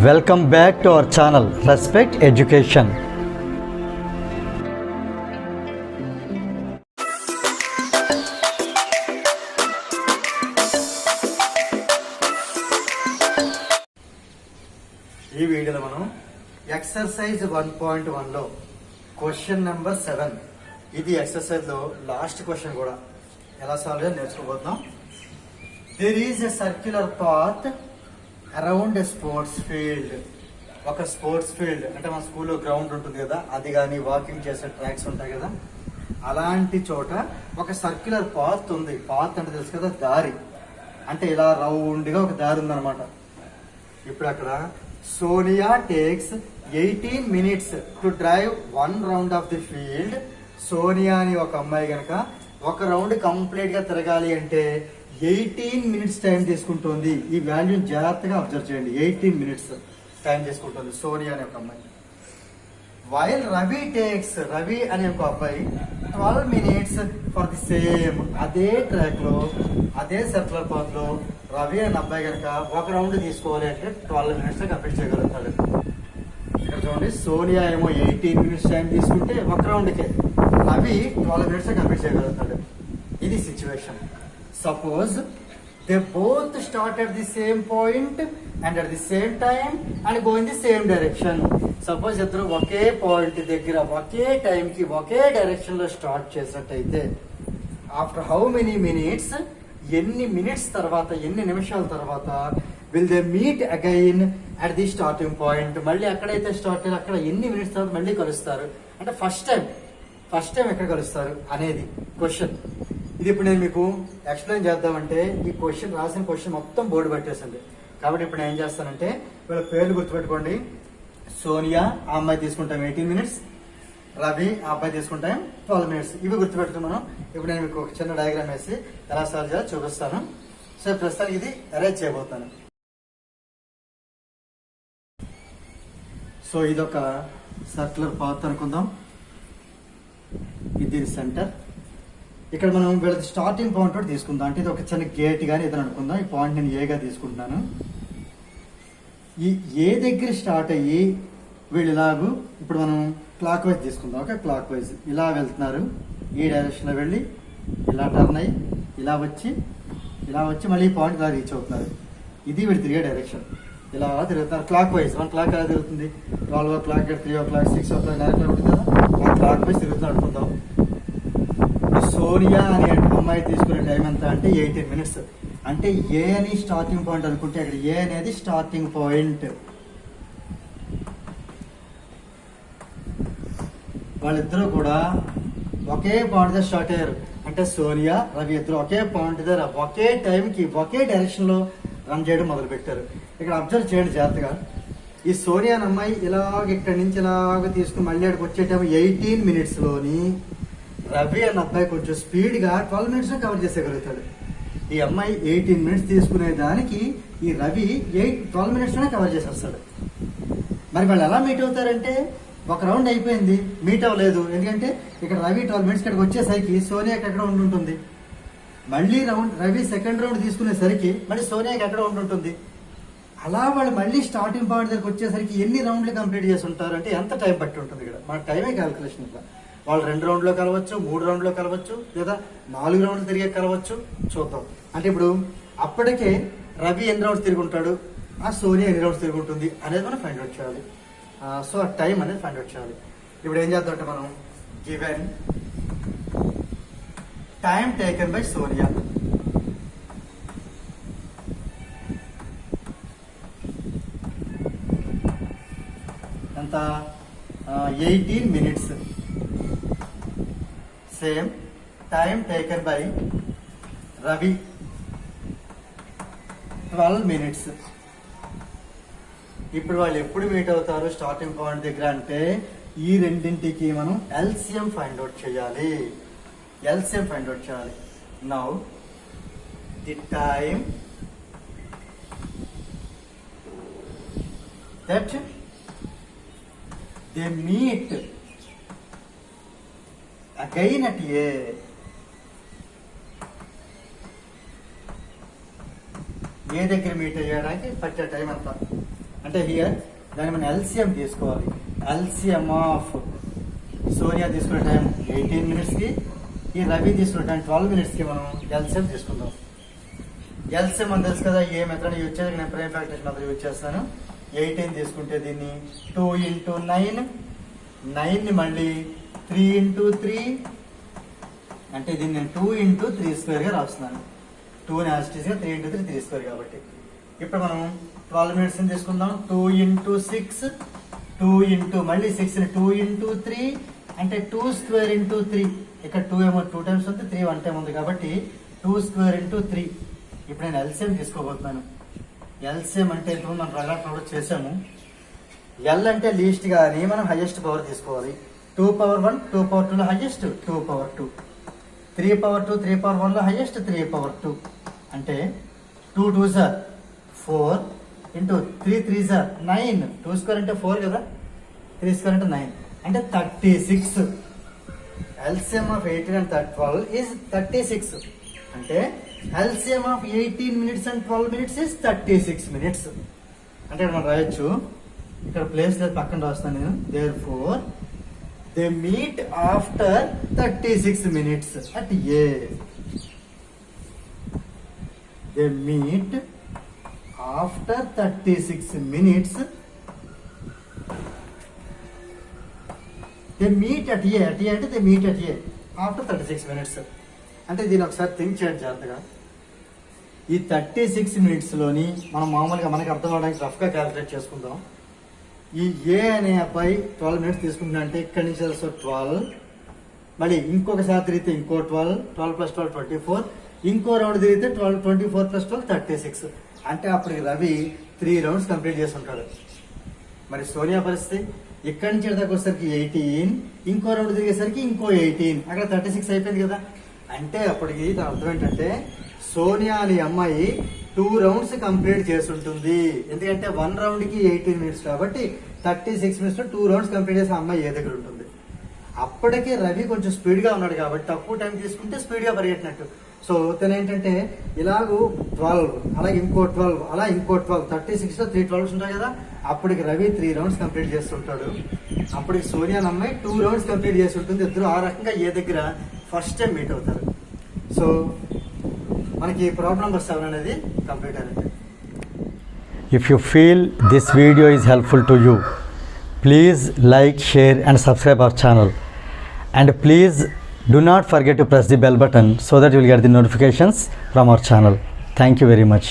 Welcome back to our channel Respect Education. ఈ వీడియోలో మనం ఎక్సర్సైజ్ 1.1 లో క్వశ్చన్ నెంబర్ 7 ఇది ఎక్సర్సైజ్ లో లాస్ట్ క్వశ్చన్ కూడా ఎలా సాల్వ్ చేయాలో నేర్చుకోబోతున్నాం. There is a circular path around a sports field. ఒక స్పోర్ట్స్ ఫీల్డ్ అంటే మన స్కూల్లో గ్రౌండ్ ఉంటుంది కదా, అది కానీ వాకింగ్ చేసే ట్రాక్స్ ఉంటాయి కదా, అలాంటి చోట ఒక సర్క్యులర్ పాత్ ఉంది. పాత్ అంటే తెలుసు కదా, దారి. అంటే ఇలా రౌండ్ గా ఒక దారి ఉందన్నమాట. ఇప్పుడు అక్కడ Sonia takes 18 minutes to drive 1 round of the field. Sonia అని ఒక అమ్మాయి గనక ఒక రౌండ్ కంప్లీట్ గా తిరగాలి అంటే 18 minutes టైం తీసుకుంటుంది. ఈ వాల్యూ జాగ్రత్తగా అబ్జర్వ్ చేయండి. 18 minutes టైం తీసుకుంటుంది సోనియా అనే ఒక అమ్మాయి. వైల్ రవి టేక్స్, రవి అనే ఒక అబ్బాయి 12 minutes ఫర్ ది సేమ్. అదే ట్రాక్ లో, అదే సర్క్యులర్ పాత్ లో రవి అనే అబ్బాయి కనుక ఒక రౌండ్ తీసుకోవాలి అంటే 12 minutes లో కంప్లీట్ చేయగలుగుతాడు. ఇక్కడ చూడండి, సోనియా ఏమో 18 minutes టైం తీసుకుంటే ఒక రౌండ్కే, రవి 12 minutes లో కంప్లీట్ చేయగలుగుతాడు. ఇది situation. Suppose they both start at the same point and at the same time and go in the same direction. Suppose ఇద్దరు ఒకే పాయింట్ దగ్గర ఒకే టైం కి ఒకే డైరెక్షన్ లో స్టార్ట్ చేసినట్టయితే ఆఫ్టర్ హౌ మెనీ మినిట్స్, ఎన్ని minutes తర్వాత, ఎన్ని నిమిషాల తర్వాత will they meet again at the starting point. మళ్ళీ ఎక్కడైతే స్టార్ట్ అయ్యారో అక్కడ ఎన్ని మినిట్స్ తర్వాత మళ్ళీ కలుస్తారు. అంటే ఫస్ట్ టైం ఎక్కడ కలుస్తారు అనేది క్వశ్చన్. ఇది ఇప్పుడు నేను మీకు ఎక్స్ప్లెయిన్ చేద్దామంటే ఈ క్వశ్చన్, రాసిన క్వశ్చన్ మొత్తం బోర్డు పెట్టేసింది. కాబట్టి ఇప్పుడు నేను ఏం చేస్తానంటే వీళ్ళ పేర్లు గుర్తుపెట్టుకోండి. సోనియా ఆ అమ్మాయి తీసుకుంటాం 18 minutes, రవి ఆ అబ్బాయి తీసుకుంటాం 12 minutes. ఇవి గుర్తుపెట్టుకున్నాను. ఇప్పుడు నేను మీకు ఒక చిన్న డయాగ్రామ్ వేసి ఎలా సాల్వ్ చేయాలో చూపిస్తాను. సో ప్రస్తుతానికి ఇది అరేంజ్ చేయబోతాను. సో ఇదొక సర్క్యులర్ పాత్ అనుకుందాం. ఇది సెంటర్. ఇక్కడ మనం వీళ్ళకి స్టార్టింగ్ పాయింట్ ఒకటి తీసుకుందాం. అంటే ఇది ఒక చిన్న గేట్ కానీ ఏదైనా అనుకుందాం. ఈ పాయింట్ నేను ఏగా తీసుకుంటున్నాను. ఈ ఏ దగ్గర స్టార్ట్ అయ్యి వీళ్ళు ఇలాగూ ఇప్పుడు మనం క్లాక్ వైజ్ తీసుకుందాం. ఓకే, క్లాక్ వైజ్ ఇలా వెళ్తున్నారు. ఈ డైరెక్షన్ లో వెళ్ళి ఇలా టర్న్ అయ్యి ఇలా వచ్చి మళ్ళీ ఈ పాయింట్ ఇలా రీచ్ అవుతున్నారు. ఇది వీళ్ళు తిరిగే డైరెక్షన్. ఇలా తిరుగుతున్నారు క్లాక్ వైజ్. 1 clock ఎలా తిరుగుతుంది? 12 o'clock, 3 o'clock, 6 o'clock, 9 o'clock ఉంటుంది కదా, ఆ క్లాక్ వైజ్ తిరుగుతున్నారు అనుకుందాం. సోనియా అనే అమ్మాయి తీసుకునే టైం ఎంత అంటే 18 minutes. అంటే ఏ అని స్టార్టింగ్ పాయింట్ అనుకుంటే అక్కడ ఏ అనేది స్టార్టింగ్ పాయింట్. వాళ్ళిద్దరూ కూడా ఒకే పాయింట్ దగ్గర స్టార్ట్ అయ్యారు. అంటే సోనియా, రవి ఇద్దరు ఒకే పాయింట్ దగ్గర ఒకే టైంకి ఒకే డైరెక్షన్ లో రన్ చేయడం మొదలు పెట్టారు. ఇక్కడ అబ్జర్వ్ చేయండి జాగ్రత్తగా. ఈ సోనియా అనే అమ్మాయి ఇలాగ ఇక్కడి నుంచి ఇలాగ తీసుకుని మళ్ళీ అక్కడికి వచ్చే టైం 18 minutes లోని రవి అన్న అబ్బాయి కొంచెం స్పీడ్ గా 12 minutes లో కవర్ చేసేయగలుగుతాడు. ఈ అమ్మాయి 18 minutes తీసుకునే దానికి ఈ రవి 12 minutes లోనే కవర్ చేసేస్తాడు. మరి వాళ్ళు ఎలా మీట్ అవుతారంటే ఒక రౌండ్ అయిపోయింది, మీట్ అవ్వలేదు. ఎందుకంటే ఇక్కడ రవి 12 minutes ఇక్కడికి వచ్చేసరికి సోనియాకి ఎక్కడ ఉంటుంది. మళ్ళీ రవి సెకండ్ రౌండ్ తీసుకునేసరికి మళ్ళీ సోనియాకి ఎక్కడ ఉంటుంది. అలా వాళ్ళు మళ్ళీ స్టార్టింగ్ పాయింట్ దగ్గరికి వచ్చేసరికి ఎన్ని రౌండ్లు కంప్లీట్ చేసి ఉంటారు అంటే ఎంత టైం పట్టి ఉంటుంది. ఇక్కడ మన టైమే క్యాల్కులేషన్. ఇక్కడ వాళ్ళు 2 rounds కలవచ్చు, 3 rounds కలవచ్చు, లేదా 4 rounds తిరిగే కలవచ్చు. చూద్దాం. అంటే ఇప్పుడు అప్పటికే రవి ఎన్ని రౌండ్స్ తిరుగుంటాడు, ఆ సోనియా ఎన్ని రౌండ్స్ తిరుగుంటుంది అనేది మనం ఫైండ్ అవుట్ చేయాలి. సో ఆ టైం అనేది ఫైండ్ అవుట్ చేయాలి. ఇప్పుడు ఏం చేద్దాం అంటే మనం given time taken by Sonia ఎంత, 18 minutes. Same time taken by Ravi 12 minutes. ఇప్పుడు వాళ్ళు ఎప్పుడు మీట్ అవుతారు స్టార్టింగ్ పాయింట్ దగ్గర అంటే ఈ రెండింటికి మనం ఎల్సిఎం ఫైండ్ అవుట్ చేయాలి. Now the time that they meet again at A. ఏ దగ్గర మీట్ అయ్యడానికి పట్టే టైం అంతా అంటే హియర్ దాన్ని మనం ఎల్సిఎం తీసుకోవాలి. ఎల్సిఎం ఆఫ్ సోనియా తీసుకునే టైం 18 minutesకి, ఈ రవి తీసుకునే టైం 12 minutesకి మనం ఎల్సిఎం తీసుకుందాం. ఎల్సిఎం అని తెలుసు కదా, ఏ మెథడ్ యూజ్ చేయాలి, నేను ప్రైమ్ ఫ్యాక్టరేషన్ మెథడ్ యూజ్ చేస్తాను. 18 తీసుకుంటే దీన్ని 2 into 9, 9ని మళ్ళీ 3 into 3 అంటే దీన్ని నేను 2 into 3 square రాస్తున్నాను. 2ని యాస్టీస్గా 3 into 3 3 square కాబట్టి. ఇప్పుడు మనం 12 minutes తీసుకుందాం. 2 into 6, 2 into మళ్ళీ 6ని 2 into 3 అంటే 2 square into 3. ఇక్కడ 2 ఏమో 2 times ఉంది, 3 1 time ఉంది కాబట్టి 2 square into 3. ఇప్పుడు నేను ఎల్సిఎం తీసుకోబోతున్నాను. ఎల్సిఎం అంటే ఇప్పుడు మనం రగాట్ చేసాము. ఎల్ అంటే లీస్ట్ కానీ మనం హైయెస్ట్ పవర్ తీసుకోవాలి. 2 power 1, 2 power 2లో హైయెస్ట్ 2 power 2, 3 power 2, 3 power 1లో హైయెస్ట్ 3 power 2. అంటే 2 2s are 4 into 3 3s are 9. 2 square అంటే 4 కదా, 3 square అంటే 9 అంటే 36. LCM of 18 and 12 is 36. అంటే LCM of 18 minutes and 12 minutes is 36 minutes. అంటే మనం రాయొచ్చు, ఇక్కడ ప్లేస్ లేదు పక్కన రాస్తాను నేను. therefore they meet after 36 minutes at A. they meet after 36 minutes. they meet at A. at A అంటే they meet at A after 36 minutes. అంటే దీన్ని ఒకసారి థింక్ చేయండి జాగ్రత్తగా. ఈ 36 minutesలోని మనం మామూలుగా మనకి అర్థం అవడానికి రఫ్గా క్యాలిక్యులేట్ చేసుకుందాం. ఈ ఏ అనే అబ్బాయి 12 minutes తీసుకుంటున్నా అంటే ఇక్కడి నుంచి 12, మళ్ళీ ఇంకొకసారి తిరిగితే ఇంకో 12, 12 + 12 24, ఇంకో రౌండ్ తిరిగితే 12 24 + 12 36. అంటే అప్పటికి రవి 3 rounds కంప్లీట్ చేసి ఉంటాడు. మరి సోనియా పరిస్థితి ఇక్కడి నుంచి దాకా వచ్చేసరికి 18, ఇంకో రౌండ్ తిరిగేసరికి ఇంకో 18, అక్కడ 36 అయిపోయింది కదా. అంటే అప్పటికి దాని అర్థం ఏంటంటే సోనియా అనే అమ్మాయి 2 rounds కంప్లీట్ చేసి ఉంటుంది. ఎందుకంటే 1 roundకి 18 minutes కాబట్టి 36 minutesలో 2 rounds కంప్లీట్ చేసే అమ్మాయి ఏ దగ్గర ఉంటుంది. అప్పటికే రవి కొంచెం స్పీడ్గా ఉన్నాడు కాబట్టి తక్కువ టైం తీసుకుంటే స్పీడ్గా పరిగెట్టినట్టు. సో తను ఏంటంటే ఇలాగూ 12, అలాగే ఇంకో 12, అలా ఇంకో 12, 36లో 3 12s ఉంటాయి కదా. అప్పటికి రవి 3 rounds కంప్లీట్ చేస్తుంటాడు. అప్పటికి సోనియా అమ్మాయి 2 rounds కంప్లీట్ చేసి ఉంటుంది. ఇద్దరు ఆ రకంగా ఏ దగ్గర ఫస్ట్ టైం మీట్ అవుతారు. సో మనకి ప్రాబ్లం నెంబర్ 7 అనేది కంప్లీట్ అయినట్టు. If you feel this video is helpful to you, please like, share and subscribe our channel. And please do not forget to press the bell button so that you will get the notifications from our channel. Thank you very much.